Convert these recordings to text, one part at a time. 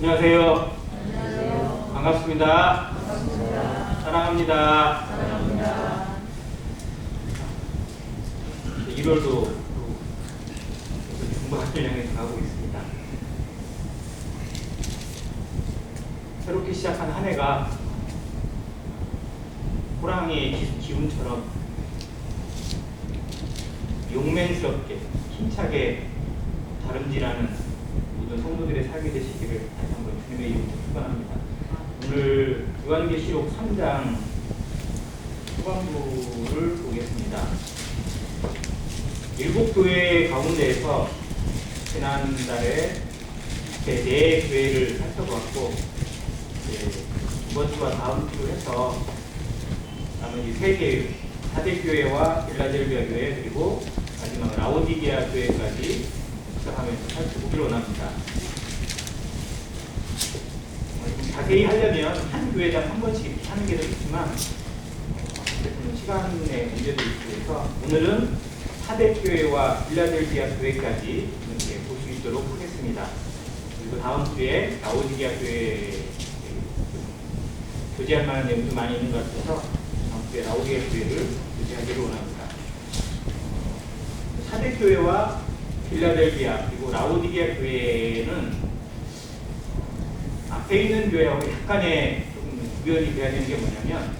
안녕하세요. 안녕하세요. 반갑습니다. 반갑습니다. 사랑합니다. 사랑합니다. 1월도 중반을 향해서 가고 있습니다. 새롭게 시작한 한 해가 호랑이의 기운처럼 용맹스럽게 힘차게 다름질하는 모든 성도들의 삶이 되시기를 다시 한번 주님의 이름으로 축원합니다. 오늘 요한계시록 3장 후반부를 보겠습니다. 7교회 가운데에서 지난달에 네 교회를 살펴봤고, 이번 주와 다음 주로 해서 나머지 3개, 4대 교회와 빌라델비아 교회, 그리고 마지막 라오디게아 교회까지 시작하면서 살펴보기로 원합니다. 자세히 하려면 한 교회당 한 번씩 이렇게 하는 게 더 좋지만 시간의 문제도 있고 해서 오늘은 4대 교회와 빌라델비아 교회까지 이렇게 볼 수 있도록 하겠습니다. 그리고 다음 주에 라오디게아 교회 교제할 만한 내용도 많이 있는 것 같아서 다음 주에 라오디게아 교회를 교제하기로 원합니다. 4대 교회와 빌라델비아 그리고 라오디게아 교회는 앞에 있는 교회하고 약간의 좀 구별이 돼야 되는 게 뭐냐면,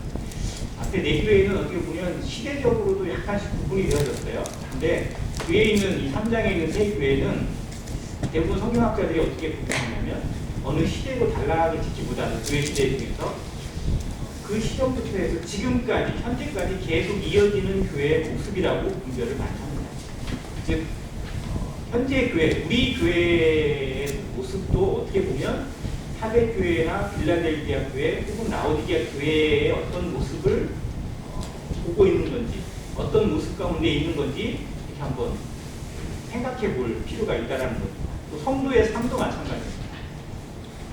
앞에 4교회는 어떻게 보면 시대적으로도 약간씩 구분이 되어졌어요. 근데 뒤에 있는 이 3장에 있는 3교회는 대부분 성경학자들이 어떻게 구분하냐면, 어느 시대로 단락을 짓기보다는 교회 시대 중에서 그 시점부터 해서 지금까지 현재까지 계속 이어지는 교회의 모습이라고 분별을 많이 합니다. 즉 현재 교회, 우리 교회의 모습도 어떻게 보면 4대 교회나 빌라델비아 교회 혹은 라오디게아 교회의 어떤 모습을 보고 있는 건지, 어떤 모습 가운데 있는 건지 이렇게 한번 생각해 볼 필요가 있다는 거죠. 또 성도의 삶도 마찬가지입니다.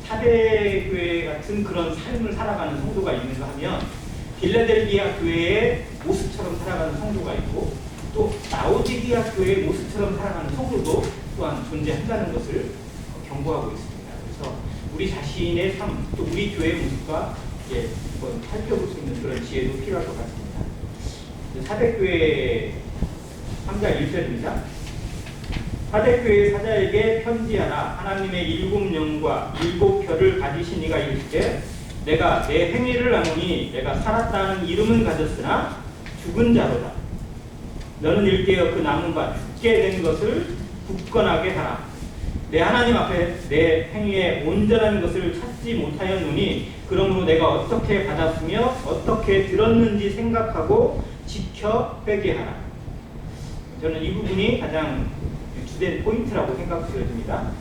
4대 교회 같은 그런 삶을 살아가는 성도가 있는가 하면 빌라델비아 교회의 모습처럼 살아가는 성도가 있고, 또 라오디게아 교회의 모습처럼 살아가는 성도도 또한 존재한다는 것을 경고하고 있습니다. 그래서 우리 자신의 삶, 또 우리 교회의 모습과 한번 살펴볼 수 있는 그런 지혜도 필요할 것 같습니다. 4대교회 3장 1절입니다. 4대교회 사자에게 편지하라. 하나님의 7영과 7별을 가지신 이가 이르시되, 내가 내 행위를 아노니 내가 살았다는 이름은 가졌으나 죽은 자로다. 너는 일깨어 그 남은 바 죽게 된 것을 굳건하게 하라. 내 하나님 앞에 내 행위에 온전한 것을 찾지 못하였노니, 그러므로 내가 어떻게 받았으며 어떻게 들었는지 생각하고 지켜 회개하라. 저는 이 부분이 가장 주된 포인트라고 생각되어집니다.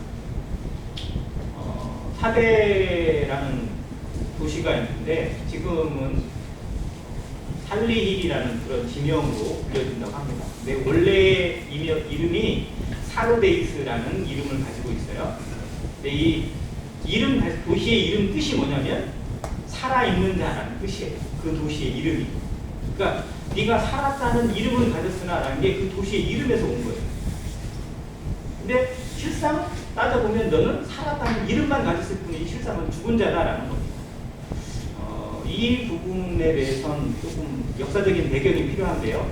사대라는 도시가 있는데 지금은 살리힐이라는 그런 지명으로 불려진다고 합니다. 근데 원래 이름이 사르데이스라는 이름을 가지고 있어요. 근데 이 이름, 도시의 이름 뜻이 뭐냐면 살아있는 자라는 뜻이에요. 그 도시의 이름이. 그러니까 네가 살았다는 이름을 가졌으나 라는 게 그 도시의 이름에서 온 거예요. 근데 실상 따져보면 너는 살았다는 이름만 가졌을 뿐이지 실상은 죽은 자다라는 겁니다. 이 부분에 대해서는 조금 역사적인 배경이 필요한데요.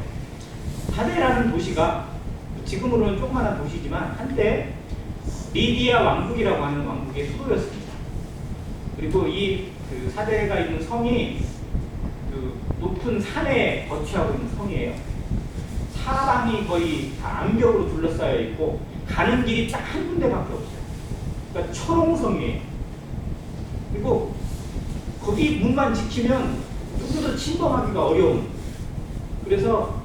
사대라는 도시가 지금으로는 조그마한 도시지만 한때 리디아 왕국이라고 하는 왕국의 수도였습니다. 그리고 이 그 사대가 있는 성이 그 높은 산에 거치하고 있는 성이에요. 사방이 거의 다 암벽으로 둘러싸여 있고 가는 길이 딱 한 군데밖에 없어요. 그러니까 초롱성이에요. 그리고 거기 문만 지키면 누구도 침범하기가 어려운. 그래서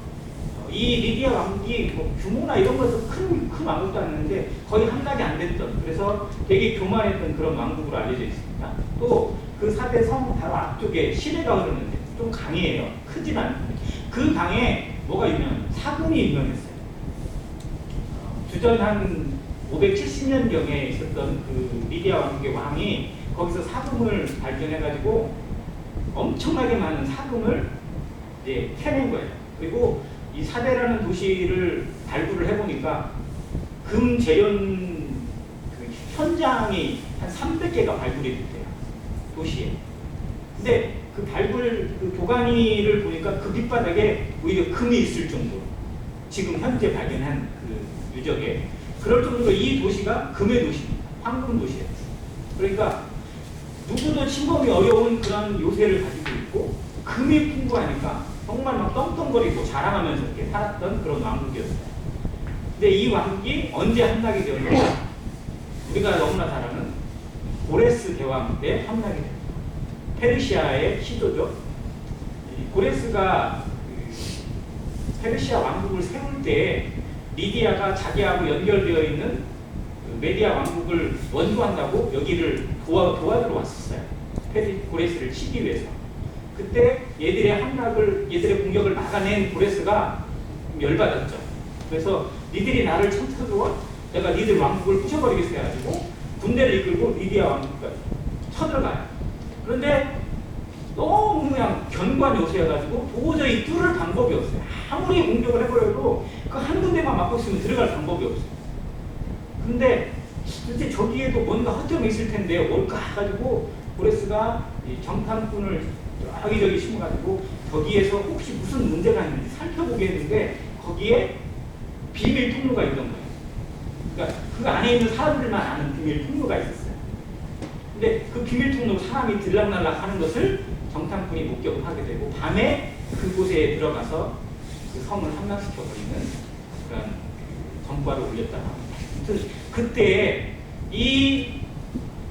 이 리디아 왕국이 뭐 규모나 이런 것도 큰 왕국도 아니었는데 거의 함락이 안 됐던, 그래서 되게 교만했던 그런 왕국으로 알려져 있습니다. 또 그 사대 성 바로 앞쪽에 시내가 흐르는데 좀 강이에요. 크진 않은데 그 강에 뭐가 유명해요? 사금이 유명했어요. 주전 한 570년경에 있었던 그 리디아 왕국의 왕이 거기서 사금을 발견해가지고 엄청나게 많은 사금을 이제 캐낸 거예요. 그리고 이 사대라는 도시를 발굴을 해보니까 금 재련 그 현장이 한 300개가 발굴이 됐대요. 도시에. 근데 그 발굴 그 도가니를 보니까 그 밑바닥에 오히려 금이 있을 정도로 지금 현재 발견한 그 유적에 그럴 정도로 이 도시가 금의 도시입니다. 황금 도시예요. 그러니까 누구도 침범이 어려운 그런 요새를 가지고 있고 금이 풍부하니까 정말 막 떵떵거리고 자랑하면서 이렇게 살았던 그런 왕국이었어요. 근데 이 왕국이 언제 함락이 되었느냐? 우리가 너무나 잘 아는 고레스 대왕 때 함락이 됩니다. 페르시아의 시조죠. 이 고레스가 그 페르시아 왕국을 세울 때 리디아가 자기하고 연결되어 있는 그 메디아 왕국을 원조한다고 여기를 도와주러 왔었어요. 고레스를 치기 위해서. 그때 얘들의 공격을 막아낸 고레스가 열받았죠. 그래서 니들이 나를 쳐들어와 내가 니들 왕국을 부셔버리겠어 해가지고 군대를 이끌고 리디아 왕국까지 쳐들어가요. 그런데 너무 그냥 견고한 요새여가지고 도저히 뚫을 방법이 없어요. 아무리 공격을 해버려도 그 한 군데만 막고 있으면 들어갈 방법이 없어요. 근데 도대체 저기에도 뭔가 허점이 있을 텐데 뭘까 해가지고 고레스가 이 정탐꾼을 여기저기 심어가지고 거기에서 혹시 무슨 문제가 있는지 살펴보게 했는데 거기에 비밀 통로가 있던 거예요. 그러니까 그 안에 있는 사람들만 아는 비밀 통로가 있었어요. 근데 그 비밀 통로 사람이 들락날락 하는 것을 정탐꾼이 목격을 하게 되고 밤에 그곳에 들어가서 그 성을 함락시켜버리는 그런 전과를 올렸다고 합니다. 그때 이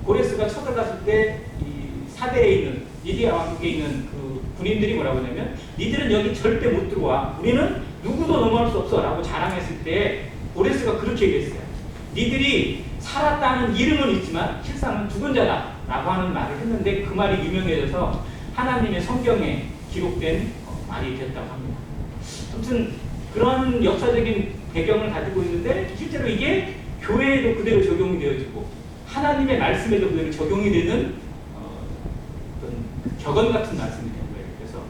고레스가 쳐들어갔을 때 이 사대에 있는 리디아 왕국에 있는 그 군인들이 뭐라고 하냐면 니들은 여기 절대 못 들어와. 우리는 누구도 넘어갈 수 없어 라고 자랑했을 때 고레스가 그렇게 얘기했어요. 니들이 살았다는 이름은 있지만 실상은 죽은 자다 라고 하는 말을 했는데 그 말이 유명해져서 하나님의 성경에 기록된 말이 됐다고 합니다. 아무튼 그런 역사적인 배경을 가지고 있는데 실제로 이게 교회에도 그대로 적용이 되어지고 하나님의 말씀에도 그대로 적용이 되는 어떤 격언 같은 말씀이 된 거예요. 그래서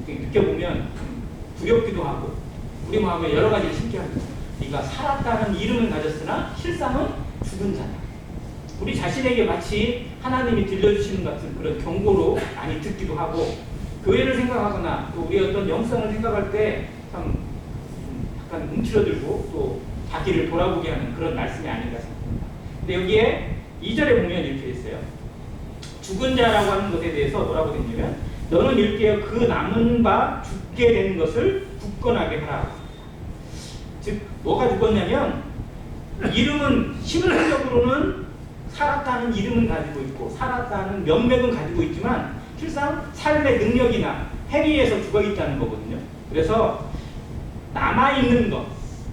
느껴보면 두렵기도 하고 우리 마음에 여러 가지를 심게 합니다. 네가 살았다는 이름을 가졌으나 실상은 죽은 자다. 우리 자신에게 마치 하나님이 들려주시는 같은 그런 경고로 많이 듣기도 하고 교회를 생각하거나 또 우리 어떤 영성을 생각할 때 참 약간 움츠러들고 또 자기를 돌아보게 하는 그런 말씀이 아닌가 생각합니다. 근데 여기에 2절에 보면 이렇게 있어요. 죽은 자라고 하는 것에 대해서 뭐라고 되냐면 너는 일깨어 그 남은 바 죽게 된 것을 굳건하게 하라. 즉 뭐가 죽었냐면 이름은 심리적으로는 살았다는 이름은 가지고 있고 살았다는 명맥은 가지고 있지만 실상 삶의 능력이나 행위에서 죽어 있다는 거거든요. 그래서 남아있는 것,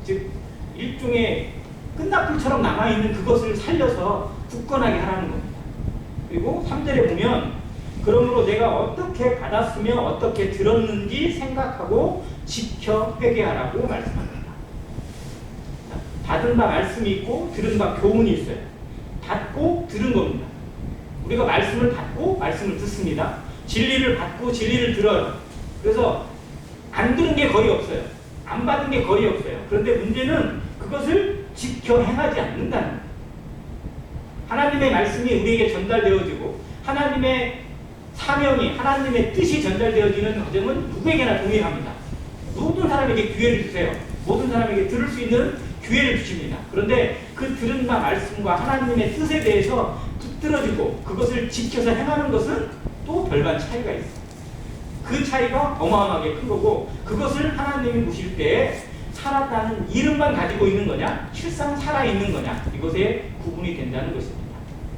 즉 일종의 끝나풀처럼 남아있는 그것을 살려서 굳건하게 하라는 겁니다. 그리고 3절에 보면 그러므로 내가 어떻게 받았으며 어떻게 들었는지 생각하고 지켜 회개하라고 말씀합니다. 받은 바 말씀이 있고 들은 바 교훈이 있어요. 받고 들은 겁니다. 우리가 말씀을 받고 말씀을 듣습니다. 진리를 받고 진리를 들어요. 그래서 안 들은 게 거의 없어요. 안 받은 게 거의 없어요. 그런데 문제는 그것을 지켜 행하지 않는다는 거예요. 하나님의 말씀이 우리에게 전달되어지고 하나님의 사명이 하나님의 뜻이 전달되어지는 과정은 누구에게나 동일합니다. 모든 사람에게 기회를 주세요. 모든 사람에게 들을 수 있는 기회를 주십니다. 그런데 그 들은 바 말씀과 하나님의 뜻에 대해서 붙들어지고 그것을 지켜서 행하는 것은 또 별반 차이가 있어요. 그 차이가 어마어마하게 큰 거고 그것을 하나님이 보실 때 살았다는 이름만 가지고 있는 거냐 실상 살아있는 거냐 이것에 구분이 된다는 것입니다.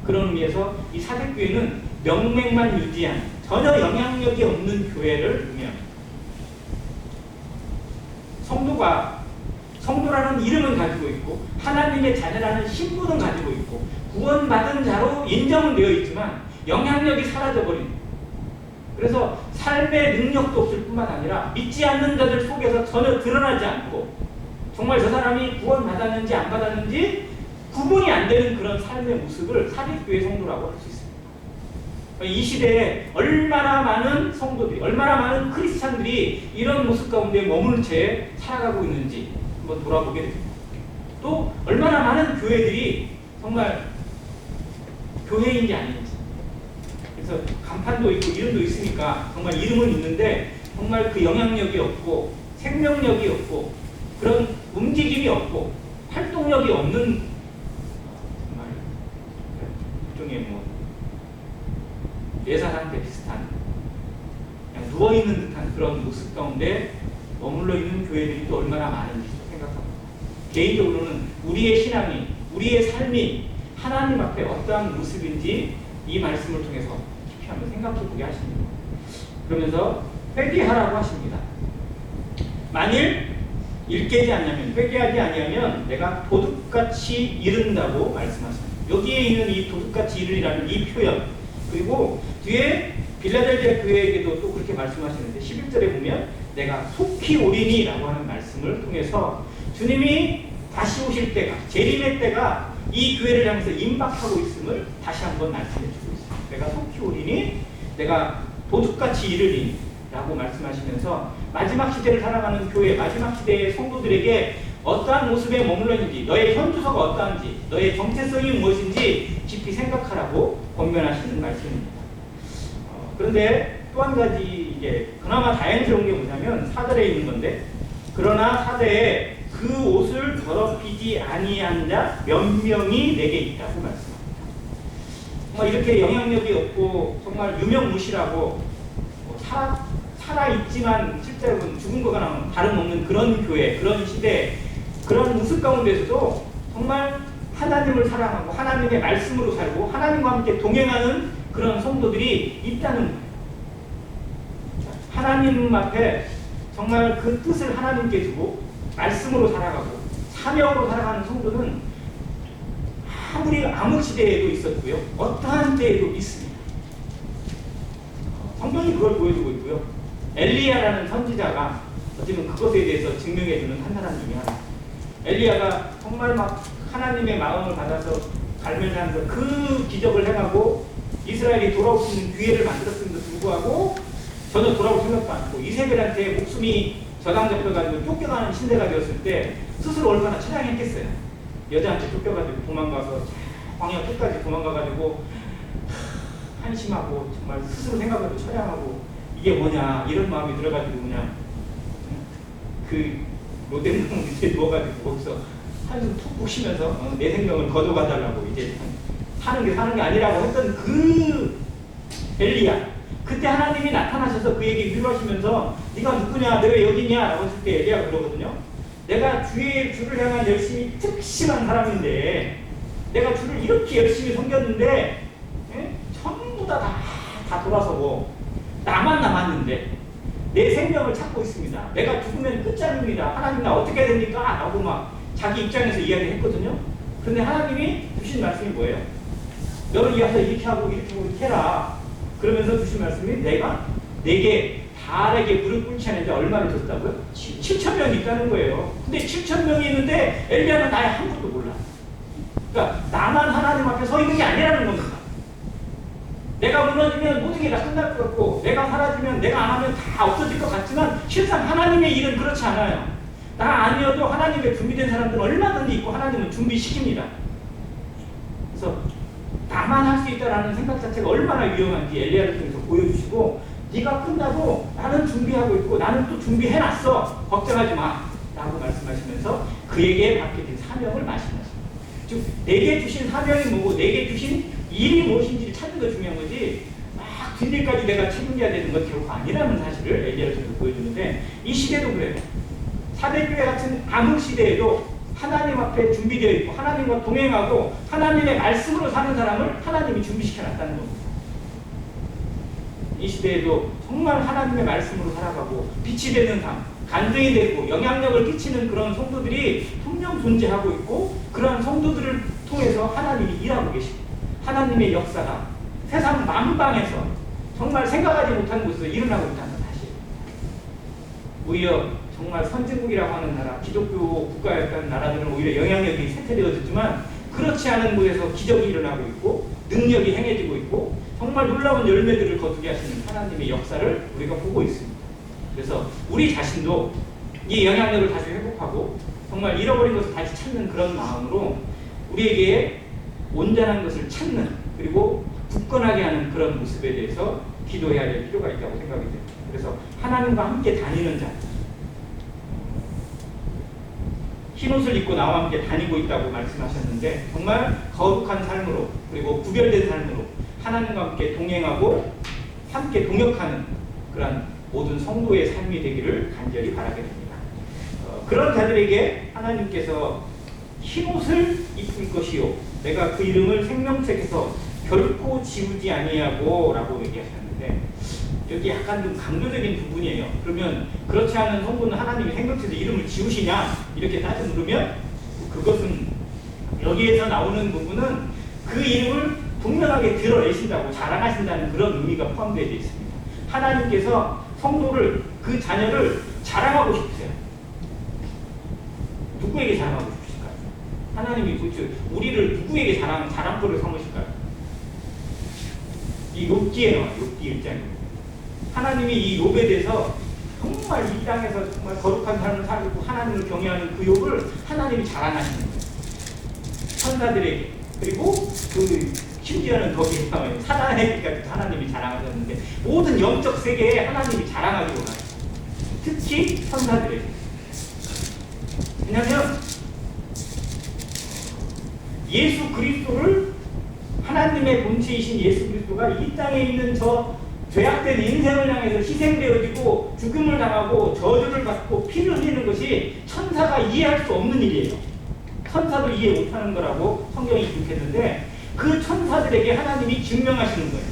그런 의미에서 이 사대교회는 명맥만 유지한 전혀 영향력이 없는 교회를 의미합니다. 성도라는 이름은 가지고 있고 하나님의 자녀라는 신분은 가지고 있고 구원받은 자로 인정은 되어 있지만 영향력이 사라져버립니다. 그래서 삶의 능력도 없을 뿐만 아니라 믿지 않는 자들 속에서 전혀 드러나지 않고 정말 저 사람이 구원받았는지 안 받았는지 구분이 안 되는 그런 삶의 모습을 사대교회 성도라고 할 수 있습니다. 이 시대에 얼마나 많은 성도들이 얼마나 많은 크리스찬들이 이런 모습 가운데 머무는 채 살아가고 있는지 한번 돌아보게 됩니다. 또 얼마나 많은 교회들이 정말 교회인지 아닌지. 그래서 간판도 있고 이름도 있으니까 정말 이름은 있는데 정말 그 영향력이 없고 생명력이 없고 그런 움직임이 없고 활동력이 없는 정말 일종의 뭐 예사 상태 비슷한 그냥 누워있는 듯한 그런 모습 가운데 머물러 있는 교회들이 또 얼마나 많은지 생각합니다. 개인적으로는 우리의 신앙이, 우리의 삶이 하나님 앞에 어떠한 모습인지 이 말씀을 통해서 깊이 한번 생각해 보게 하십니다. 그러면서 회개하라고 하십니다. 만일 일깨지 않냐면, 회개하지 아니하면 내가 도둑같이 이른다고 말씀하십니다. 여기에 있는 이 도둑같이 이르리라는 이 표현, 그리고 뒤에 빌라델비아 교회에게도 또 그렇게 말씀하시는데 11절에 보면 내가 속히 오리니 라고 하는 말씀을 통해서 주님이 다시 오실 때가, 재림의 때가 이 교회를 향해서 임박하고 있음을 다시 한번 말씀해 주고 있습니다. 내가 속히 오리니, 내가 도둑같이 이르리니 라고 말씀하시면서 마지막 시대를 살아가는 교회, 마지막 시대의 성도들에게 어떠한 모습에 머물러 있는지, 너의 현주소가 어떠한지, 너의 정체성이 무엇인지 깊이 생각하라고 권면하시는 말씀입니다. 그런데 또 한 가지 이게 그나마 다행스러운 게 뭐냐면 4절에 있는 건데, 그러나 사대에 그 옷을 더럽히지 아니한 자 몇 명이 내게 있다고 말씀합니다. 정말 이렇게 영향력이 없고 정말 유명무실하고 살아있지만 실제로는 죽은 거나 다름없는 그런 교회, 그런 시대, 그런 모습 가운데서도 정말 하나님을 사랑하고 하나님의 말씀으로 살고 하나님과 함께 동행하는 그런 성도들이 있다는 거예요. 하나님 앞에 정말 그 뜻을 하나님께 주고 말씀으로 살아가고 사명으로 살아가는 성도는 아무리 아무 시대에도 있었고요, 어떠한 때에도 있습니다. 성경이 그걸 보여주고 있고요. 엘리야라는 선지자가 어쩌면 그것에 대해서 증명해주는 한 사람 중에 하나. 엘리야가 정말 막 하나님의 마음을 받아서 갈멜산에서 그 기적을 행하고 이스라엘이 돌아올 수 있는 기회를 만들었음에도 불구하고 전혀 돌아올 생각도 않고 이세벨한테 목숨이 저당 잡혀가지고 쫓겨가는 신세가 되었을 때 스스로 얼마나 처량했겠어요. 여자한테 쫓겨가지고 도망가서 광야 끝까지 도망가가지고 한심하고 정말 스스로 생각해도 처량하고 이게 뭐냐 이런 마음이 들어가지고 그냥 그 로덴동 밑에 누워가지고 거기서 한숨 푹푹 쉬면서 내 생명을 거둬가달라고 이제 사는 게 아니라고 했던 그 엘리야, 그때 하나님이 나타나셔서 그에게 위로하시면서 네가 누구냐, 너 왜 여기 있냐 라고 했을 때 엘리야가 그러거든요. 내가 주를 향한 열심히 특심한 사람인데 내가 주를 이렇게 열심히 섬겼는데 전부 다 돌아서고 나만 남았는데 내 생명을 찾고 있습니다. 내가 죽으면 끝장입니다. 하나님 나 어떻게 해야 됩니까? 라고 막 자기 입장에서 이야기했거든요. 그런데 하나님이 주신 말씀이 뭐예요? 너를 위해서 이렇게 하고 이렇게 해라. 그러면서 주신 말씀이 내가 내게 바알에게 무릎 꿇지 않은 자 얼마를 줬다고요? 7,000명이 있다는 거예요. 근데 7,000명이 있는데 엘리야는 나의 아무것도 몰라. 그러니까 나만 하나님 앞에 서 있는 게 아니라는 겁니다. 내가 무너지면 모든 게 다 끝날 것 같고 내가 사라지면 내가 안 하면 다 없어질 것 같지만 실상 하나님의 일은 그렇지 않아요. 나 아니어도 하나님의 준비된 사람들은 얼마든지 있고 하나님은 준비시킵니다. 그래서 나만 할 수 있다라는 생각 자체가 얼마나 위험한지 엘리야를 통해서 보여주시고 네가 끝나고 나는 준비하고 있고 나는 또 준비해놨어. 걱정하지 마. 라고 말씀하시면서 그에게 맡겨진 사명을 말씀하십니다. 즉 내게 주신 사명이 뭐고 내게 주신 일이 무엇인지를 찾는 게 중요한 거지 막 뒷일까지 내가 책임져야 되는 건 결코 아니라는 사실을 엘리야를 통해서 보여주는데 이 시대도 그래요. 사대교회 같은 암흑 시대에도 하나님 앞에 준비되어 있고 하나님과 동행하고 하나님의 말씀으로 사는 사람을 하나님이 준비시켜 놨다는 겁니다. 이 시대에도 정말 하나님의 말씀으로 살아가고 빛이 되는 삶, 간증이 되고 영향력을 끼치는 그런 성도들이 분명 존재하고 있고 그러한 성도들을 통해서 하나님이 일하고 계십니다. 하나님의 역사가 세상 만방에서 정말 생각하지 못한 곳에서 일어나고 있다는 사실. 오히려 정말 선진국이라고 하는 나라, 기독교 국가였던 나라들은 오히려 영향력이 쇠퇴되어졌지만 그렇지 않은 곳에서 기적이 일어나고 있고 능력이 행해지고 있고 정말 놀라운 열매들을 거두게 하시는 하나님의 역사를 우리가 보고 있습니다. 그래서 우리 자신도 이 영향력을 다시 회복하고 정말 잃어버린 것을 다시 찾는 그런 마음으로 우리에게 온전한 것을 찾는, 그리고 굳건하게 하는 그런 모습에 대해서 기도해야 될 필요가 있다고 생각이 됩니다. 그래서 하나님과 함께 다니는 자, 흰옷을 입고 나와 함께 다니고 있다고 말씀하셨는데, 정말 거룩한 삶으로, 그리고 구별된 삶으로 하나님과 함께 동행하고 함께 동역하는 그런 모든 성도의 삶이 되기를 간절히 바라게 됩니다. 그런 자들에게 하나님께서 흰옷을 입을 것이요, 내가 그 이름을 생명책에서 결코 지우지 아니하고 라고 얘기하셨는데, 여기 약간 좀 강조적인 부분이에요. 그러면 그렇지 않은 성도는 하나님이 생명책에서 이름을 지우시냐 이렇게 따져 물으면, 그것은 여기에서 나오는 부분은 그 이름을 분명하게 드러내신다고, 자랑하신다는 그런 의미가 포함되어 있습니다. 하나님께서 성도를, 그 자녀를 자랑하고 싶으세요. 누구에게 자랑하고 싶으실까요? 하나님이 도대체 우리를 누구에게 자랑거리를 삼으실까요? 이 욥기에 나와요. 욥기 1장입니다. 하나님이 이 욥에 대해서 정말 이 땅에서 정말 거룩한 삶을 살고 하나님을 경외하는 그 욥을 하나님이 자랑하시는 거예요. 천사들에게, 그리고 그 심지어는 거기에 나와요. 사단에게까지 하나님이 자랑하셨는데, 모든 영적 세계에 하나님이 자랑하기로 하요. 특히 천사들에게. 왜냐하면 예수 그리스도를, 하나님의 본체이신 예수 그리스도가 이 땅에 있는 저 죄악된 인생을 향해서 희생되어지고 죽음을 당하고 저주를 받고 피를 흘리는 것이 천사가 이해할 수 없는 일이에요. 천사도 이해 못하는 거라고 성경이 기록했는데, 그 천사들에게 하나님이 증명하시는 거예요.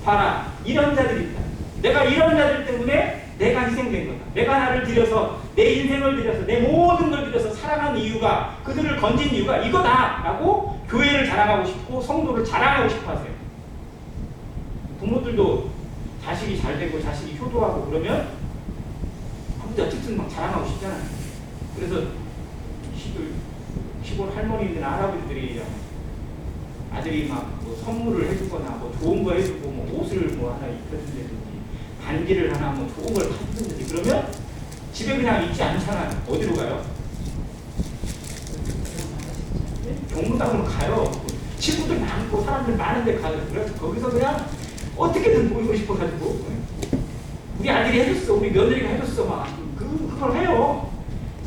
봐라, 이런 자들이 있다. 내가 이런 자들 때문에 내가 희생된 거다. 내가 나를 들여서, 내 인생을 들여서, 내 모든 걸 들여서 사랑한 이유가, 그들을 건진 이유가 이거다 라고 교회를 자랑하고 싶고 성도를 자랑하고 싶어 하세요. 부모들도 자식이 잘 되고 자식이 효도하고 그러면 아무튼 어쨌든 막 자랑하고 싶잖아요. 그래서 시골 할머니들이나 할아버지들이 아들이 막뭐 선물을 해주거나 뭐 좋은 거 해주고 뭐 옷을 뭐 하나 입혀준다든지 반지를 하나 뭐 좋은 걸 사준다든지 그러면 집에 그냥 있지 않잖아요. 어디로 가요? 경무당으로 가요. 친구들 많고 사람들 많은데 가요. 그래서 거기서 그냥 어떻게든 보이고 싶어가지고, 우리 아들이 해줬어, 우리 며느리가 해줬어, 막 그걸 해요.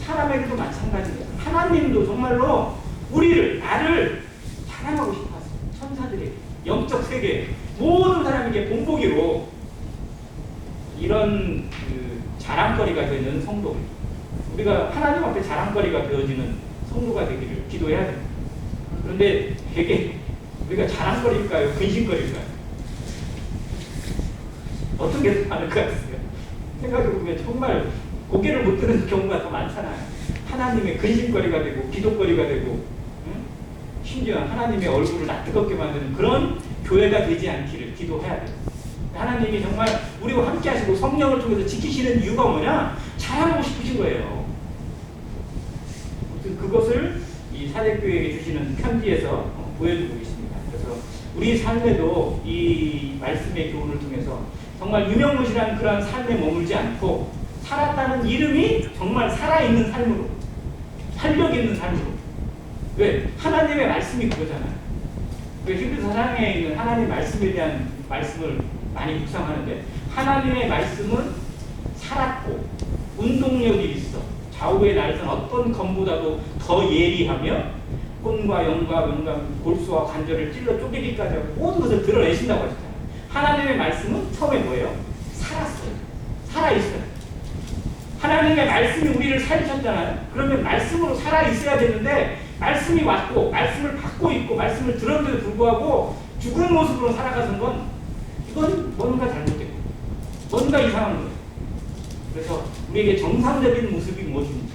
사람에게도 마찬가지예요. 하나님도 정말로 우리를, 나를 자랑하고 싶어하세요. 천사들에게, 영적 세계 모든 사람에게 본보기로 이런 자랑거리가 되는 성도, 우리가 하나님 앞에 자랑거리가 되어지는 성도가 되기를 기도해야 됩니다. 그런데 되게 우리가 자랑거리일까요? 근심거리일까요? 어떤 게 더 많을 것 같으세요? 생각해보면 정말 고개를 못 드는 경우가 더 많잖아요. 하나님의 근심거리가 되고 기도거리가 되고, 응? 심지어 하나님의 얼굴을 낯뜨겁게 만드는 그런 교회가 되지 않기를 기도해야 돼요. 하나님이 정말 우리와 함께 하시고 성령을 통해서 지키시는 이유가 뭐냐? 자랑하고 싶으신 거예요. 그것을 이 사대교회에게 주시는 편지에서 보여주고 있습니다. 그래서 우리 삶에도 이 말씀의 교훈을 통해서 정말 유명무실한 그런 삶에 머물지 않고 살았다는 이름이 정말 살아있는 삶으로, 활력 있는 삶으로. 왜? 하나님의 말씀이 그거잖아요. 히브리서 4장에 있는 하나님 말씀에 대한 말씀을 많이 묵상하는데, 하나님의 말씀은 살았고 운동력이 있어 좌우에 날선 어떤 검보다도 더 예리하며 혼과 영과 명과 골수와 관절을 찔러 쪼개기까지 하고 모든 것을 드러내신다고 하셨잖아요. 하나님의 말씀은 처음에 뭐예요? 살았어요. 살아있어요. 하나님의 말씀이 우리를 살리셨잖아요. 그러면 말씀으로 살아있어야 되는데, 말씀이 왔고 말씀을 받고 있고 말씀을 들었는데도 불구하고 죽은 모습으로 살아가는 건, 이건 뭔가 잘못되고 뭔가 이상한 거예요. 그래서 우리에게 정상적인 모습이 무엇인지,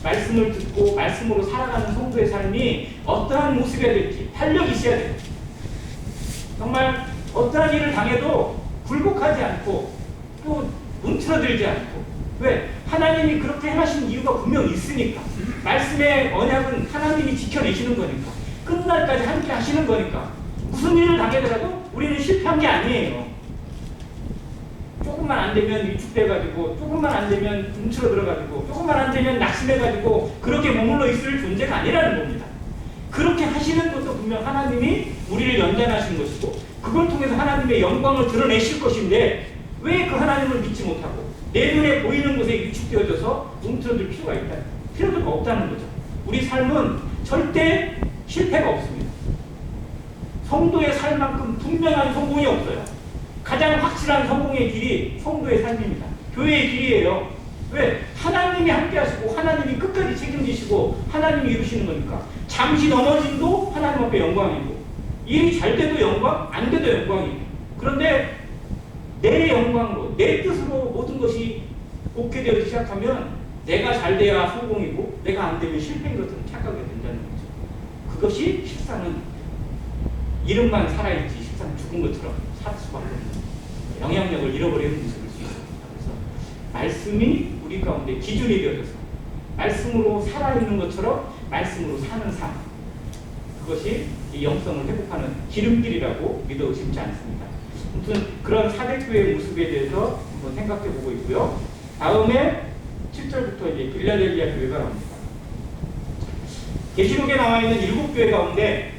말씀을 듣고 말씀으로 살아가는 성도의 삶이 어떠한 모습이 될지 활력이 있어야 돼요. 정말 어떠한 일을 당해도 굴복하지 않고 또 움츠러들지 않고. 왜? 하나님이 그렇게 행하신 이유가 분명히 있으니까. 말씀의 언약은 하나님이 지켜내시는 거니까. 끝날까지 함께 하시는 거니까. 무슨 일을 당하더라도 우리는 실패한 게 아니에요. 조금만 안 되면 위축돼가지고, 조금만 안 되면 움츠러 들어가지고, 조금만 안 되면 낙심해가지고 그렇게 머물러 있을 존재가 아니라는 겁니다. 그렇게 하시는 것도 분명 하나님이 우리를 연단하신 것이고 그걸 통해서 하나님의 영광을 드러내실 것인데 왜 그 하나님을 믿지 못하고 내 눈에 보이는 것에 위축되어져서 움츠러들 필요가 있다. 필요가 없다는 거죠. 우리 삶은 절대 실패가 없습니다. 성도의 삶만큼 분명한 성공이 없어요. 가장 확실한 성공의 길이 성도의 삶입니다. 교회의 길이에요. 왜? 하나님이 함께 하시고 하나님이 끝까지 책임지시고 하나님이 이루시는 거니까. 잠시 넘어짐도 하나님 앞에 영광이고 일이 잘 돼도 영광, 안 돼도 영광이고. 그런데 내 영광으로, 내 뜻으로 모든 것이 곱게 되기 시작하면 내가 잘 돼야 성공이고 내가 안 되면 실패인 것처럼 착각이 된다는 거죠. 그것이 실상은 이름만 살아있지 실상 죽은 것처럼 살 수밖에 없는 영향력을 잃어버리는 모습일 수 있습니다. 그래서 말씀이 우리 가운데 기준이 되어져서 말씀으로 살아있는 것처럼 말씀으로 사는 삶, 그것이 이 영성을 회복하는 기름길이라고 믿어 의심치 않습니다. 아무튼 그런 사대교회의 모습에 대해서 한번 생각해 보고 있고요. 다음에 7절부터 이제 빌라델비아 교회가 나옵니다. 계시록에 나와 있는 7교회 가운데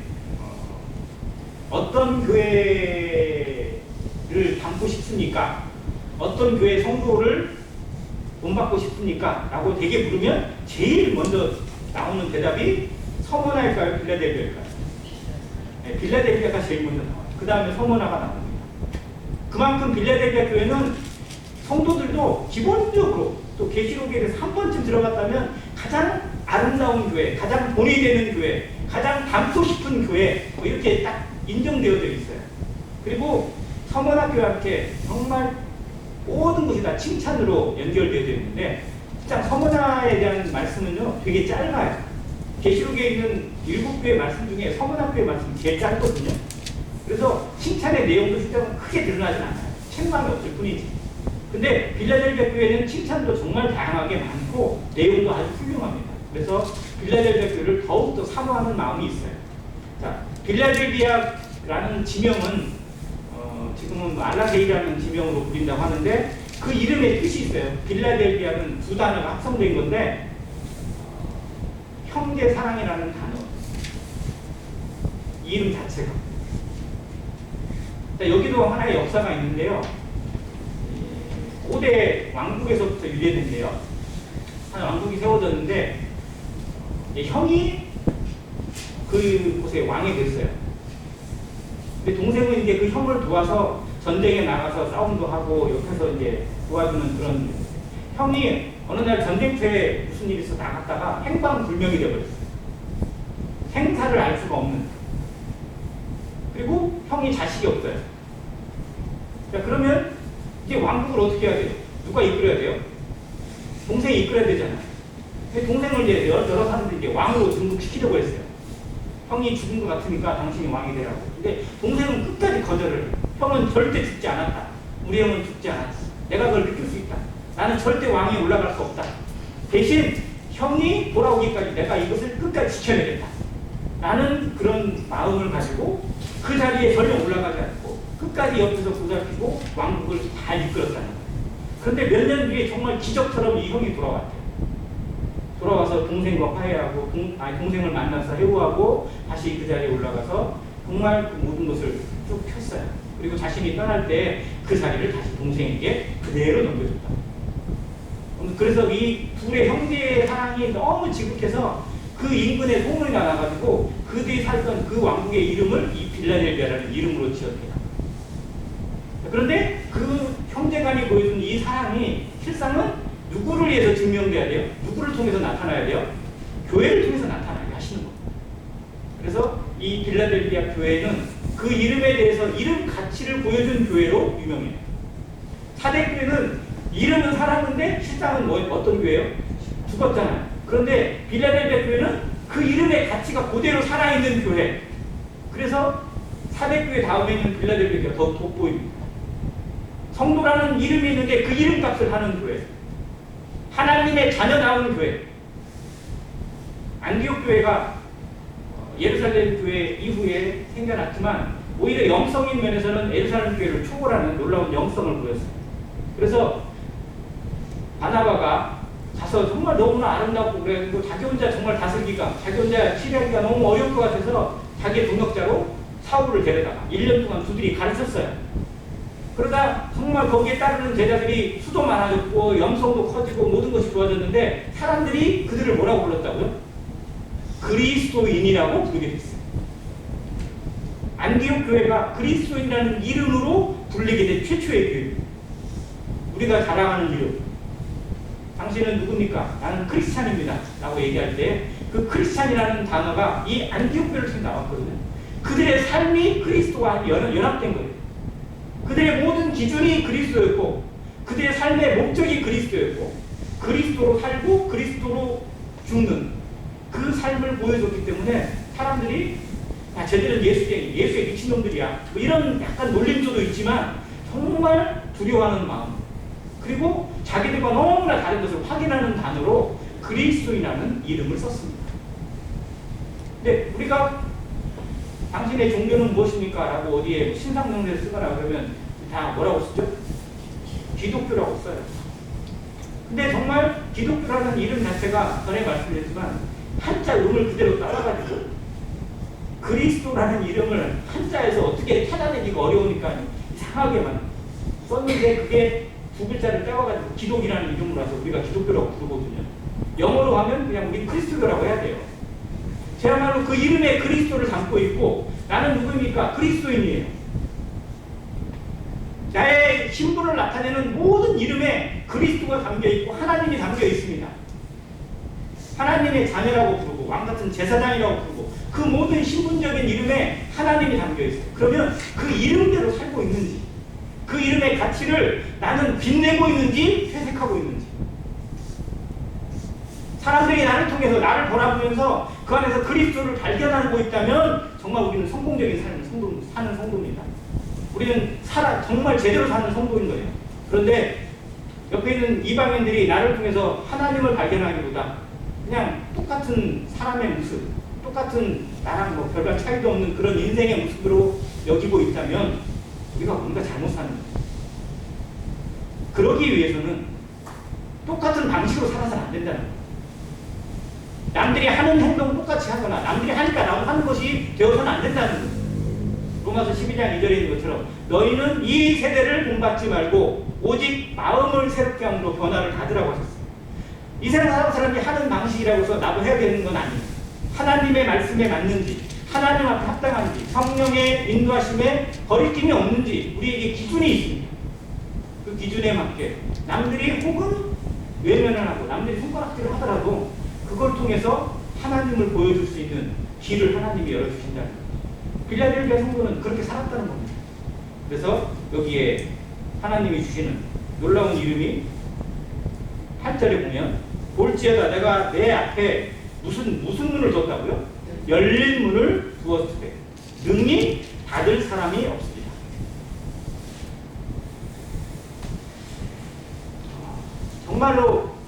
어떤 교회를 담고 싶습니까? 어떤 교회 성도를 본받고 싶습니까? 라고 되게 물으면 제일 먼저 나오는 대답이 서머나일까요? 빌라델비아일까요? 네, 빌라델비아가 제일 먼저 나와요. 그 다음에 서머나가 나옵니다. 그만큼 빌라델비아 교회는 성도들도 기본적으로 또 계시록에 대해서 한 번쯤 들어갔다면 가장 아름다운 교회, 가장 본이 되는 교회, 가장 닮고 싶은 교회 뭐 이렇게 딱 인정되어져 있어요. 그리고 서머나 교회한테 정말 모든 것이 다 칭찬으로 연결되어져 있는데 진짜 서머나에 대한 말씀은요 되게 짧아요. 계시록에 있는 7교회 말씀 중에 서머나 교회 말씀이 제일 짧거든요. 그래서 칭찬의 내용도 실제로 크게 드러나진 않아요. 책망이 없을 뿐이지. 근데 빌라델비아 교회는 칭찬도 정말 다양하게 많고 내용도 아주 훌륭합니다. 그래서 빌라델비아 교회를 더욱더 사모하는 마음이 있어요. 자, 빌라델비아라는 지명은 지금은 알라데이라는 지명으로 부린다고 하는데 그 이름에 뜻이 있어요. 빌라델비아는 두 단어가 합성된 건데 형제 사랑이라는 단어, 이 이름 자체가. 자, 여기도 하나의 역사가 있는데요. 고대 왕국에서부터 유래된대요. 한 왕국이 세워졌는데 형이 그곳에 왕이 됐어요. 근데 동생은 이제 그 형을 도와서 전쟁에 나가서 싸움도 하고 옆에서 이제 도와주는 그런. 형이 어느 날 전쟁터에 무슨 일이 있어 나갔다가 행방불명이 되어버렸어요. 생사를 알 수가 없는. 그리고 형이 자식이 없어요. 자, 그러면 이제 왕국을 어떻게 해야 돼요? 누가 이끌어야 돼요? 동생이 이끌어야 되잖아요. 동생을 이제 여러 사람들이 이제 왕으로 등극시키려고 했어요. 형이 죽은 것 같으니까 당신이 왕이 되라고. 근데 동생은 끝까지 거절을 해요. 형은 절대 죽지 않았다. 우리 형은 죽지 않았어. 내가 그걸 느낄 수 있다. 나는 절대 왕에 올라갈 수 없다. 대신 형이 돌아오기까지 내가 이것을 끝까지 지켜내겠다. 라는 그런 마음을 가지고 그 자리에 전혀 올라가지 않고 끝까지 옆에서 보살피고 왕국을 잘 이끌었다는 거예요. 그런데 몇 년 뒤에 정말 기적처럼 이 형이 돌아왔대요. 돌아와서 동생과 화해하고 동생을 만나서 해고하고 다시 그 자리에 올라가서 정말 그 모든 것을 쭉 폈어요. 그리고 자신이 떠날 때 그 자리를 다시 동생에게 그대로 넘겨줬다. 그래서 이 둘의 형제의 사랑이 너무 지극해서 그 인근에 소문이 나가지고 그들이 살던 그 왕국의 이름을 이 빌라델비아라는 이름으로 지었대요. 그런데 그 형제간이 보여준 이 사랑이 실상은 누구를 위해서 증명돼야 돼요? 누구를 통해서 나타나야 돼요? 교회를 통해서 나타나게 하시는 겁니다. 그래서 이 빌라델비아 교회는 그 이름에 대해서 이름 가치를 보여준 교회로 유명해요. 사대교회는 이름은 살았는데 실상은 어떤 교회예요? 죽었잖아요. 그런데 빌라델비아 교회는 그 이름의 가치가 그대로 살아있는 교회. 그래서 사대교회 다음에는 빌라델비아 교회가 더 돋보입니다. 성도라는 이름이 있는데 그 이름값을 하는 교회. 하나님의 자녀다운 교회. 안디옥 교회가 예루살렘 교회 이후에 생겨났지만 오히려 영성인 면에서는 예루살렘 교회를 초월하는 놀라운 영성을 보였어요. 그래서 바나바가 가서 정말 너무나 아름답고 그래가지고 자기 혼자 정말 다스리기가, 자기 혼자 치료하기가 너무 어려울 것 같아서 자기의 동역자로 사울을 데려다가 1년 동안 두들이 가르쳤어요. 그러다 정말 거기에 따르는 제자들이 수도 많아졌고 영성도 커지고 모든 것이 좋아졌는데 사람들이 그들을 뭐라고 불렀다고요? 그리스도인이라고 부르게 됐어요. 안디옥 교회가 그리스도인이라는 이름으로 불리게 된 최초의 교회. 우리가 자랑하는 이름. 당신은 누굽니까? 나는 크리스찬입니다. 라고 얘기할 때 그 크리스찬이라는 단어가 이 안디옥 교회를 통해 나왔거든요. 그들의 삶이 그리스도와 연합된 거예요. 그들의 모든 기준이 그리스도였고 그들의 삶의 목적이 그리스도였고 그리스도로 살고 그리스도로 죽는 그 삶을 보여줬기 때문에 사람들이 쟤들은 예수에 미친놈들이야 뭐 이런 약간 놀림조도 있지만 정말 두려워하는 마음 그리고 자기들과 너무나 다른 것을 확인하는 단어로 그리스도인이라는 이름을 썼습니다. 근데 우리가 당신의 종교는 무엇입니까? 라고 어디에 신상명제를 쓰거나 그러면 다 뭐라고 쓰죠? 기독교라고 써요. 근데 정말 기독교라는 이름 자체가 전에 말씀드렸지만 한자 음을 그대로 따라가지고 그리스도라는 이름을 한자에서 어떻게 찾아내기가 어려우니까 이상하게만 썼는데 그게 두 글자를 떼어가지고 기독이라는 이름으로 해서 우리가 기독교라고 부르거든요. 영어로 하면 그냥 우리 그리스도라고 해야 돼요. 제야말로 그 이름에 그리스도를 담고 있고 나는 누구입니까? 그리스도인이에요. 나의 신분을 나타내는 모든 이름에 그리스도가 담겨있고 하나님이 담겨 있습니다. 하나님의 자녀라고 부르고 왕같은 제사장이라고 부르고 그 모든 신분적인 이름에 하나님이 담겨 있어요. 그러면 그 이름대로 살고 있는지 그 이름의 가치를 나는 빛내고 있는지 회색하고 있는지 사람들이 나를 통해서 나를 돌아보면서 그 안에서 그리스도를 발견하고 있다면 정말 우리는 성공적인 삶을 사는 성도입니다. 우리는 정말 제대로 사는 성도인 거예요. 그런데 옆에 있는 이방인들이 나를 통해서 하나님을 발견하기보다 그냥 똑같은 사람의 모습, 똑같은 나랑 뭐 별반 차이도 없는 그런 인생의 모습으로 여기고 있다면 우리가 뭔가 잘못 사는 거예요. 그러기 위해서는 똑같은 방식으로 살아서는 안 된다는 거예요. 남들이 하는 행동 똑같이 하거나 남들이 하니까 나도 하는 것이 되어서는 안 된다는 거예요. 로마서 12장 2절에 있는 것처럼 너희는 이 세대를 본받지 말고 오직 마음을 새롭게 함으로 변화를 받으라고 하셨어요. 이 세상 사람이 하는 방식이라고 해서 나도 해야 되는 건 아니에요. 하나님의 말씀에 맞는지 하나님 앞에 합당한지 성령의 인도하심에 거리낌이 없는지 우리에게 기준이 있습니다. 그 기준에 맞게 남들이 혹은 외면을 하고 남들이 손가락질을 하더라도 그걸 통해서 하나님을 보여줄 수 있는 길을 하나님이 열어주신다는 거예요. 빌라델비아 성도는 그렇게 살았다는 겁니다. 그래서 여기에 하나님이 주시는 놀라운 이름이 8절에 보면 볼지어다 내가 내 앞에 무슨 문을 뒀다고요? 열린 문을 두었을 때 능히 닫을 사람이 없습니다. 정말로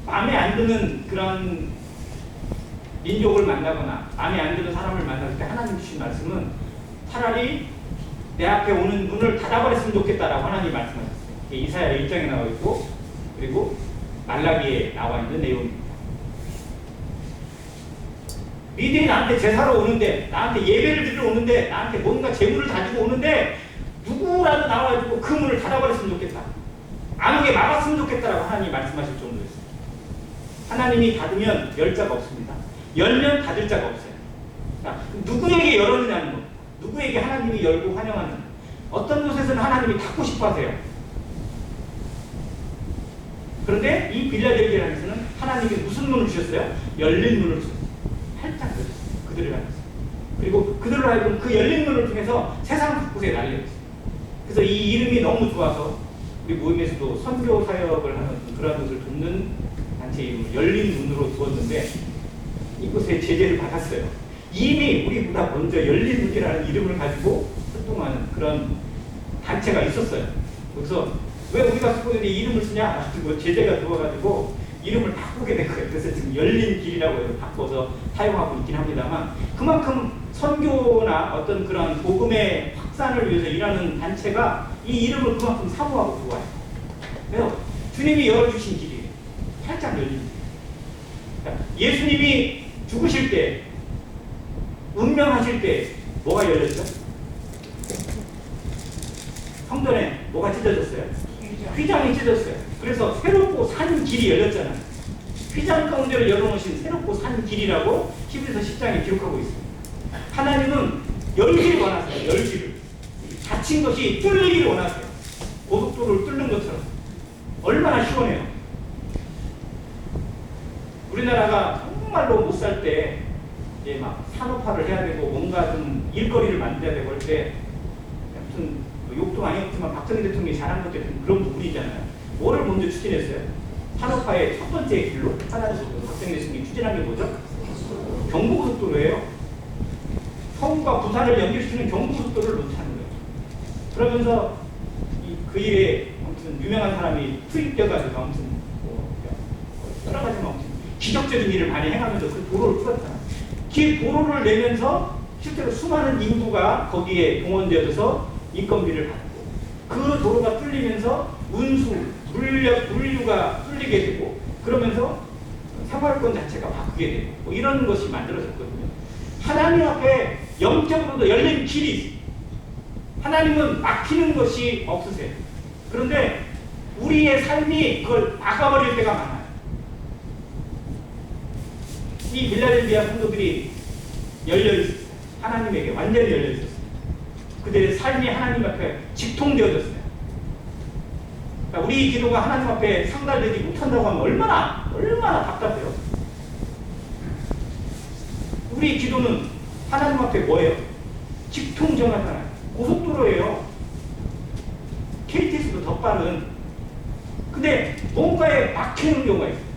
마음에 안 드는 그런 민족을 만나거나 마음에 안 드는 사람을 만날 때 하나님 주신 말씀은 차라리 내 앞에 오는 문을 닫아버렸으면 좋겠다라고 하나님 말씀하셨어요. 이사야 1장에 나와 있고 그리고 말라기에 나와 있는 내용입니다. 니들이 나한테 제사로 오는데 나한테 예배를 드리러 오는데 나한테 뭔가 재물을 가지고 오는데 누구라도 나와가지고 그 문을 닫아버렸으면 좋겠다. 안 오게 막았으면 좋겠다라고 하나님이 말씀하실 정도였어요. 하나님이 닫으면 열 자가 없습니다. 열면 닫을 자가 없어요. 자, 누구에게 열었느냐는 것, 누구에게 하나님이 열고 환영하는 어떤 곳에서는 하나님이 닫고 싶어 하세요. 그런데 이 빌라델비아에서는 하나님이 무슨 문을 주셨어요? 열린 문을 주셨어요. 활짝 열었어요. 그들을 향해서. 그리고 그들을 하여금 그 열린 문을 통해서 세상 곳곳에 날려졌어요. 그래서 이 이름이 너무 좋아서 우리 모임에서도 선교 사역을 하는 그런 것을 돕는 단체 이름을 열린 문으로 두었는데 이곳에 제재를 받았어요. 이미 우리보다 먼저 열린 문이라는 이름을 가지고 활동하는 그런 단체가 있었어요. 그래서 왜 우리가 쓰고 있는데 이름을 쓰냐? 그리고 제재가 들어와가지고 이름을 바꾸게 된 거예요. 그래서 지금 열린 길이라고 해서 바꿔서 사용하고 있긴 합니다만 그만큼 선교나 어떤 그런 복음의 확산을 위해서 일하는 단체가 이 이름을 그만큼 사모하고 좋아해요. 왜요? 주님이 열어주신 길이에요. 활짝 열립니다. 예수님이 죽으실 때, 운명하실 때 뭐가 열렸죠? 성전에 뭐가 찢어졌어요? 휘장이 찢어졌어요. 그래서 새롭고 산 길이 열렸잖아요. 휘장 가운데를 열어놓으신 새롭고 산 길이라고 히브리서 10장에 기록하고 있습니다. 하나님은 열기를 원하세요. 열기를. 닫힌 것이 뚫리기를 원하세요. 고속도로를 뚫는 것처럼. 얼마나 시원해요. 우리나라가 정말로 못 살 때 이제 막 산업화를 해야 되고 뭔가 좀 일거리를 만들어야 되고 할 때 아무튼 욕도 많이 했지만 박정희 대통령이 잘한 것도 그런 부분이잖아요. 뭐를 먼저 추진했어요? 산업화의 첫 번째 길로 박정희 대통령이 추진한 게 뭐죠? 경부고속도로예요. 서울과 부산을 연결시키는 경부고속도로를 놓자는 거예요. 그러면서 그 일에 아무튼 유명한 사람이 투입돼가지고 아무튼 여러 가지 아무튼 기적적인 일을 많이 행하면서 그 도로를 풀었잖아요. 그 도로를 내면서 실제로 수많은 인구가 거기에 동원되어서 인건비를 받고 그 도로가 뚫리면서 운수, 물류가 뚫리게 되고 그러면서 생활권 자체가 바뀌게 되고 뭐 이런 것이 만들어졌거든요. 하나님 앞에 영적으로도 열린 길이 있어요. 하나님은 막히는 것이 없으세요. 그런데 우리의 삶이 그걸 막아버릴 때가 많아요. 이 빌라델비아 성도들이 열려있었어요. 하나님에게 완전히 열려있었어요. 그들의 삶이 하나님 앞에 직통되어졌어요. 그러니까 우리 기도가 하나님 앞에 상달되지 못한다고 하면 얼마나 답답해요. 우리 기도는 하나님 앞에 뭐예요? 직통전하잖아요. 고속도로예요. KTX도 더 빠른. 근데 뭔가에 막히는 경우가 있어요.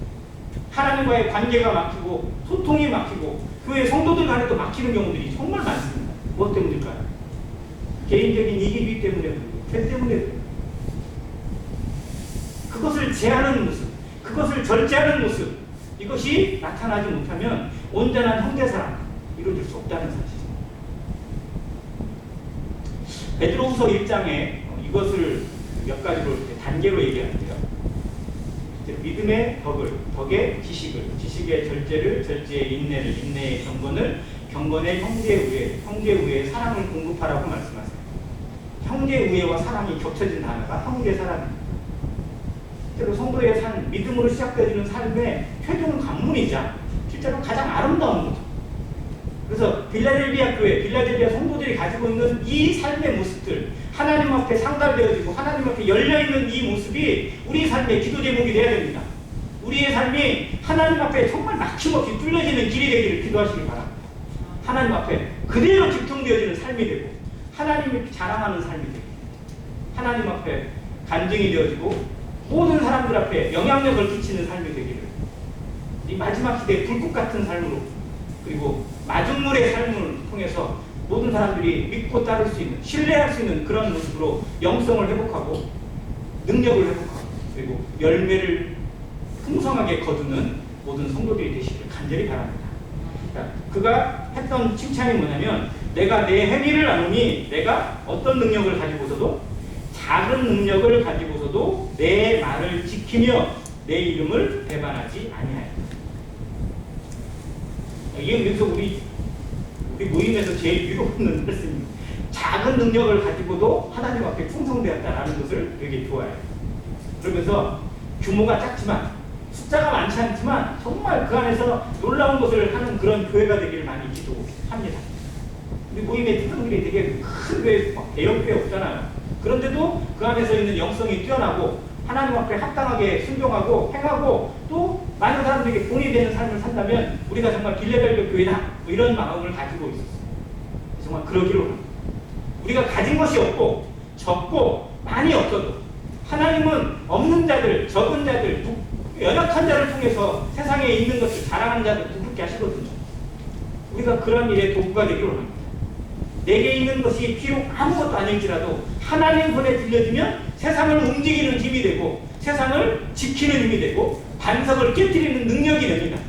하나님과의 관계가 막히고 소통이 막히고 교회 성도들 간에 또 막히는 경우들이 정말 많습니다. 무엇 때문일까요? 개인적인 이기주의 때문에 그렇고 죄 때문에 그렇고 그것을 제하는 모습, 그것을 절제하는 모습 이것이 나타나지 못하면 온전한 형제사랑 이루어질 수 없다는 사실입니다. 베드로후서 1장에 이것을 몇 가지로 단계로 얘기하는데요. 믿음의 덕의 지식을, 지식의 절제를, 절제의 인내를, 인내의 경건을, 경건의 형제의 우애, 형제의 우애의 사랑을 공급하라고 말씀하세요. 형제의 우애와 사랑이 겹쳐진 단어가 형제 사랑입니다. 실제로 성도의 삶, 믿음으로 시작되어지는 삶의 최종 관문이자 실제로 가장 아름다운 거죠. 그래서 빌라델비아 교회, 빌라델비아 성도들이 가지고 있는 이 삶의 모습들, 하나님 앞에 상달되어지고 하나님 앞에 열려있는 이 모습이 우리 삶의 기도 제목이 되어야 됩니다. 우리의 삶이 하나님 앞에 정말 막힘없이 뚫려지는 길이 되기를 기도하시기 바랍니다. 하나님 앞에 그대로 집중되어지는 삶이 되고 하나님이 자랑하는 삶이 되고 하나님 앞에 간증이 되어지고 모든 사람들 앞에 영향력을 끼치는 삶이 되기를 이 마지막 시대의 불꽃 같은 삶으로 그리고 마중물의 삶을 통해서 모든 사람들이 믿고 따를 수 있는, 신뢰할 수 있는 그런 모습으로 영성을 회복하고 능력을 회복하고 그리고 열매를 풍성하게 거두는 모든 성도들이 되시기를 간절히 바랍니다. 그러니까 그가 했던 칭찬이 뭐냐면 내가 내 행위를 나누니 내가 어떤 능력을 가지고서도 작은 능력을 가지고서도 내 말을 지키며 내 이름을 배반하지 아니하였다. 이게 여기서 우리 모임에서 제일 위로받는 말씀입니다. 작은 능력을 가지고도 하나님 앞에 충성되었다라는 것을 되게 좋아해요. 그러면서 규모가 작지만 숫자가 많지 않지만 정말 그 안에서 놀라운 것을 하는 그런 교회가 되기를 많이 기도합니다. 우리 모임의 특성들이 되게 큰 교회, 대형 교회 없잖아요. 그런데도 그 안에서 있는 영성이 뛰어나고 하나님 앞에 합당하게 순종하고 행하고 또 많은 사람들에게 본이 되는 삶을 산다면 우리가 정말 빌라델비아 교회다 뭐 이런 마음을 가지고 있었어요. 정말 그러기로 합니다. 우리가 가진 것이 없고 적고 많이 없어도 하나님은 없는 자들, 적은 자들, 연약한 자를 통해서 세상에 있는 것을 자랑하는 자들 부끄럽게 하시거든요. 우리가 그런 일에 도구가 되기로 합니다. 내게 있는 것이 비록 아무것도 아닐지라도 하나님 손에 들려지면 세상을 움직이는 힘이 되고 세상을 지키는 힘이 되고 반석을 깨뜨리는 능력이 됩니다.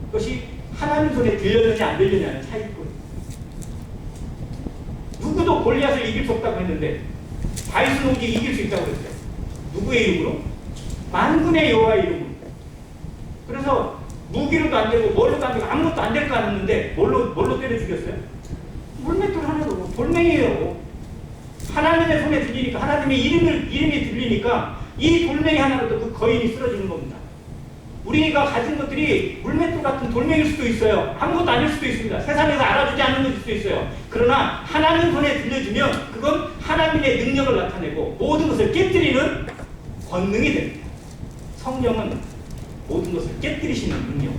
그것이 하나님 손에 들려느냐 안 들려느냐는 차이뿐. 누구도 골리앗을 이길 수 없다고 했는데 다윗은 오직 이길 수 있다고 그랬어요. 누구의 이름으로? 만군의 여호와의 이름으로. 그래서 무기로도 안 되고 뭘로도 안 되고 아무것도 안 될 거 아는데 뭘로 때려 죽였어요? 물맷돌 하나로 돌멩이에요. 하나님의 손에 들리니까 하나님의 이름이 들리니까 이 돌멩이 하나로도 그 거인이 쓰러지는 겁니다. 우리가 가진 것들이 물맷돌 같은 돌멩이일 수도 있어요. 아무것도 아닐 수도 있습니다. 세상에서 알아주지 않는 것일 수도 있어요. 그러나 하나님 손에 들려주면 그건 하나님의 능력을 나타내고 모든 것을 깨뜨리는 권능이 됩니다. 성령은 모든 것을 깨뜨리시는 능력,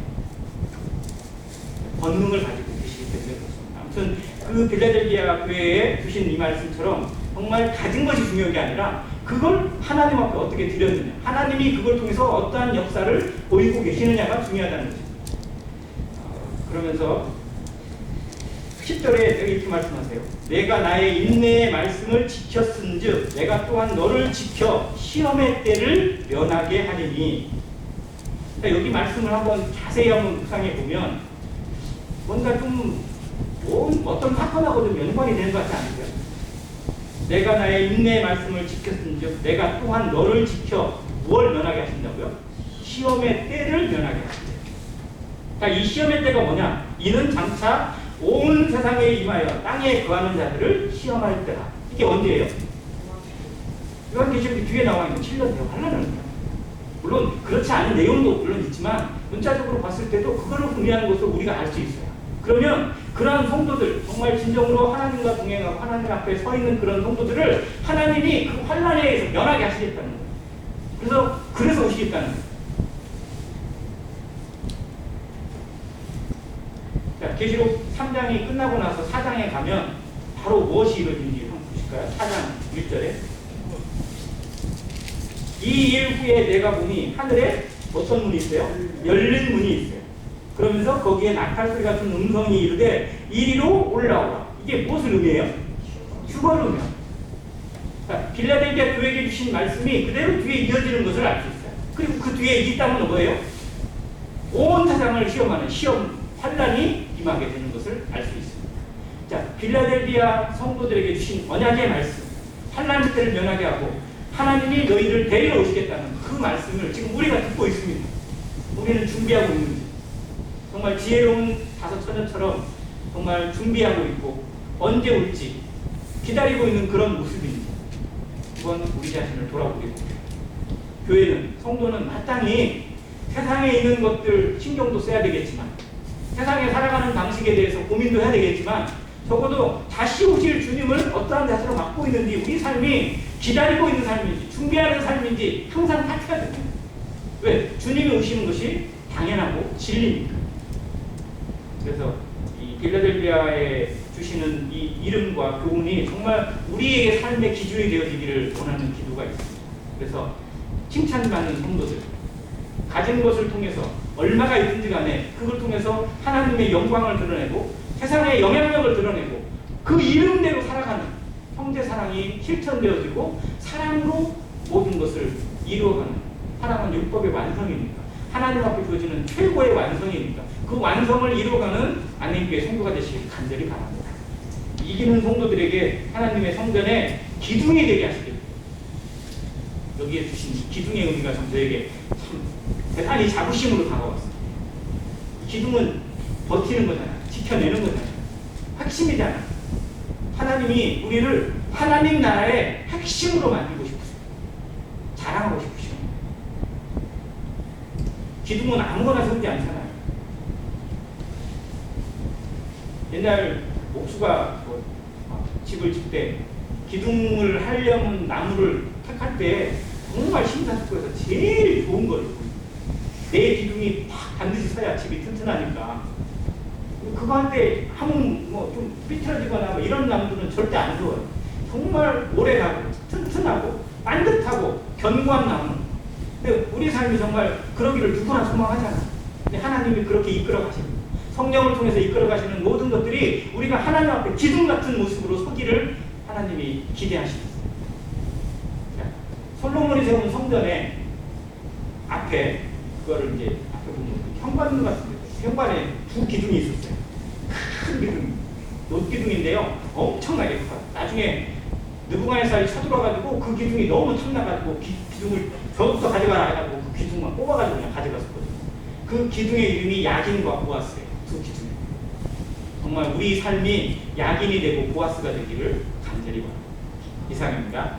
권능을 가지고 계시기 때문에 그렇습니다. 아무튼 그 빌라델비아 교회에 주신 이 말씀처럼 정말 가진 것이 중요한 게 아니라 그걸 하나님 앞에 어떻게 드렸느냐, 하나님이 그걸 통해서 어떠한 역사를 보이고 계시느냐가 중요하다는 것입니다. 그러면서 10절에 이렇게 말씀하세요. 내가 나의 인내의 말씀을 지켰은즉 내가 또한 너를 지켜 시험의 때를 면하게 하리니. 여기 말씀을 한번 자세히 한번 묵상해 보면 뭔가 좀 어떤 사건하고 좀 연관이 되는 것 같지 않으세요? 내가 나의 인내의 말씀을 지켰은즉 내가 또한 너를 지켜 무엇을 면하게 하신다고요? 시험의 때를 면하게 하신대요. 자, 이 시험의 때가 뭐냐? 이는 장차 온 세상에 임하여 땅에 거하는 자들을 시험할 때라. 이게 언제예요? 요한계시록 뒤에 나와 있는 7년 되어 환란을 합니다. 물론 그렇지 않은 내용도 물론 있지만 문자적으로 봤을 때도 그거를 의미하는 것을 우리가 알 수 있어요. 그러면 그러한 성도들, 정말 진정으로 하나님과 동행하고 하나님 앞에 서 있는 그런 성도들을 하나님이 그 환란에 의해서 면하게 하시겠다는 거예요. 그래서 오시겠다는 거예요. 자, 계시록 3장이 끝나고 나서 4장에 가면 바로 무엇이 이루어지는지 한번 보실까요? 4장 1절에 이 일 후에 내가 보니 하늘에 어떤 문이 있어요? 열린 문이 있어요. 그러면서 거기에 나팔소리 같은 음성이 이르되 이리로 올라오라. 이게 무엇을 의미해요? 휴거를 의미해요. 빌라델비아 교회에게 주신 말씀이 그대로 뒤에 이어지는 것을 알 수 있어요. 그리고 그 뒤에 이 땅은 뭐예요? 온 세상을 시험하는 시험, 환란이 임하게 되는 것을 알 수 있습니다. 자, 빌라델비아 성도들에게 주신 언약의 말씀, 환란 때를 면하게 하고 하나님이 너희를 데리러 오시겠다는 그 말씀을 지금 우리가 듣고 있습니다. 우리는 준비하고 있는 거죠. 정말 지혜로운 다섯 처녀처럼 정말 준비하고 있고 언제 올지 기다리고 있는 그런 모습입니다. 이번 우리 자신을 돌아보게 됩니다. 교회는, 성도는 마땅히 세상에 있는 것들 신경도 써야 되겠지만 세상에 살아가는 방식에 대해서 고민도 해야 되겠지만 적어도 다시 오실 주님을 어떠한 자세로 갖고 있는지 우리 삶이 기다리고 있는 삶인지 준비하는 삶인지 항상 파악해야 됩니다. 왜? 주님이 오시는 것이 당연하고 진리니까. 그래서 이 빌라델비아에 주시는 이 이름과 교훈이 정말 우리에게 삶의 기준이 되어지기를 원하는 기도가 있습니다. 그래서 칭찬받는 성도들, 가진 것을 통해서 얼마가 있든지 간에 그걸 통해서 하나님의 영광을 드러내고 세상의 영향력을 드러내고 그 이름대로 살아가는 형제 사랑이 실천되어지고 사랑으로 모든 것을 이루어가는, 사랑은 율법의 완성이니까 하나님 앞에 주어지는 최고의 완성이니까 그 완성을 이루어가는 안행교회 성도가 되시길 간절히 바랍니다. 이기는 성도들에게 하나님의 성전에 기둥이 되게 하시길. 여기에 주신 기둥의 의미가 참 저에게 참 대단히 자부심으로 다가왔습니다. 기둥은 버티는 거잖아요. 지켜내는 거잖아요. 핵심이잖아요. 하나님이 우리를 하나님 나라의 핵심으로 만들고 싶으세요. 자랑하고 싶으시고. 기둥은 아무거나 세우지 않잖아요. 옛날 목수가 집을 짓 때 기둥을 하려면 나무를 택할 때 정말 심사숙고해서 제일 좋은 거예요. 내 기둥이 딱 반드시 서야 집이 튼튼하니까. 그거 할 때 한번 좀 삐뚤어지거나 이런 나무들은 절대 안 좋아요. 정말 오래가고 튼튼하고 반듯하고 견고한 나무. 근데 우리 삶이 정말 그러기를 누구나 소망하잖아요. 근데 하나님이 그렇게 이끌어 가십니다. 성령을 통해서 이끌어 가시는 모든 것들이 우리가 하나님 앞에 기둥 같은 모습으로 서기를 하나님이 기대하십니다. 솔로몬이 세운 성전에 앞에 그거를 이제 앞에 보면 현관 같은 현관에 두 기둥이 있었어요. 큰 기둥, 놋기둥인데요. 엄청나게 커요. 나중에 느부갓네살이 쳐들어가지고 그 기둥이 너무 탐나가지고 기둥을 저부터 가져가라 해가지고 그 기둥만 뽑아가지고 그냥 가져갔었거든요. 그 기둥의 이름이 야긴과 보아스예요. 두 기둥. 정말 우리 삶이 야긴이 되고 보아스가 되기를 간절히 바랍니다. 이상입니다.